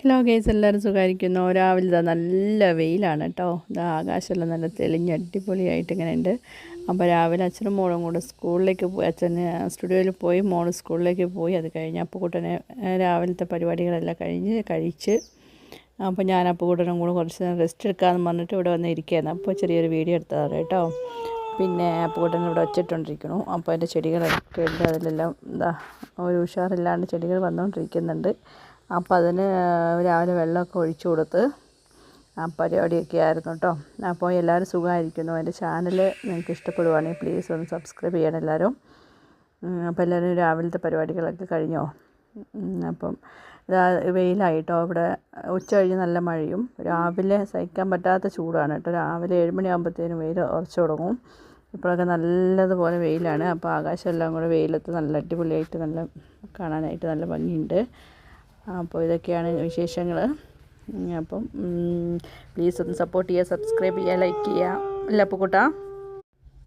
Hello guys, എല്ലാവരും സുഖമായിരിക്കുന്നു. രാവിലെ ഇതാ നല്ല വെയിലാണ് കേട്ടോ. ഇതാ ആകാശമെല്ലാം നല്ല തെളിഞ്ഞ് അടിപൊളിയായിട്ട് ഇങ്ങനെ ഉണ്ട്. അപ്പോൾ രാവിലെ അച്ഛനും മോളും കൂടെ സ്കൂളിലേക്ക് പോയി. അച്ഛന് സ്റ്റുഡിയോയിൽ പോയി, മോള് സ്കൂളിലേക്ക് പോയി. അത് കഴിഞ്ഞ് അപ്പുകുട്ടനെ രാവിലത്തെ പരിപാടികളെല്ലാം കഴിച്ച് അപ്പോൾ ഞാൻ അപ്പുകുട്ടനും കൂടെ കുറച്ച് നേരം റെസ്റ്റ് എടുക്കാമെന്ന് പറഞ്ഞിട്ട് ഇവിടെ വന്ന് ഇരിക്കുകയായിരുന്നു. അപ്പോൾ ചെറിയൊരു വീഡിയോ എടുത്തതാണ് കേട്ടോ. പിന്നെ അപ്പുകുട്ടൻ ഇവിടെ വച്ചിട്ടുണ്ടിരിക്കുന്നു. അപ്പോൾ എൻ്റെ ചെടികളൊക്കെ ഉണ്ട്, അതിലെല്ലാം എന്താ ഒരു ഉഷാറില്ലാണ്ട് ചെടികൾ വന്നുകൊണ്ടിരിക്കുന്നുണ്ട്. അപ്പോൾ അതിന് രാവിലെ വെള്ളമൊക്കെ ഒഴിച്ചു കൊടുത്ത് ആ പരിപാടിയൊക്കെ ആയിരുന്നു കേട്ടോ. അപ്പോൾ എല്ലാവരും സുഖമായിരിക്കുന്നു. എൻ്റെ ചാനൽ നിങ്ങൾക്ക് ഇഷ്ടപ്പെടുവാണെങ്കിൽ പ്ലീസ് ഒന്ന് സബ്സ്ക്രൈബ് ചെയ്യണം എല്ലാവരും. അപ്പോൾ എല്ലാവരും രാവിലത്തെ പരിപാടികളൊക്കെ കഴിഞ്ഞോ? അപ്പം വെയിലായിട്ടോ. ഇവിടെ ഉച്ച കഴിഞ്ഞ് നല്ല മഴയും, രാവിലെ സഹിക്കാൻ പറ്റാത്ത ചൂടാണ് കേട്ടോ. രാവിലെ 7 മണിയാകുമ്പോഴത്തേനും വെയിൽ ഉറച്ചു തുടങ്ങും. ഇപ്പോഴൊക്കെ നല്ലതുപോലെ വെയിലാണ്. അപ്പോൾ ആകാശമെല്ലാം കൂടെ വെയിലത്ത് നല്ല അടിപൊളിയായിട്ട് നല്ല കാണാനായിട്ട് നല്ല ഭംഗിയുണ്ട്. അപ്പോൾ ഇതൊക്കെയാണ് വിശേഷങ്ങൾ. അപ്പം പ്ലീസ് ഒന്ന് സപ്പോർട്ട് ചെയ്യുക, സബ്സ്ക്രൈബ് ചെയ്യുക, ലൈക്ക് ചെയ്യുക. അല്ല അപ്പുകുട്ടാ?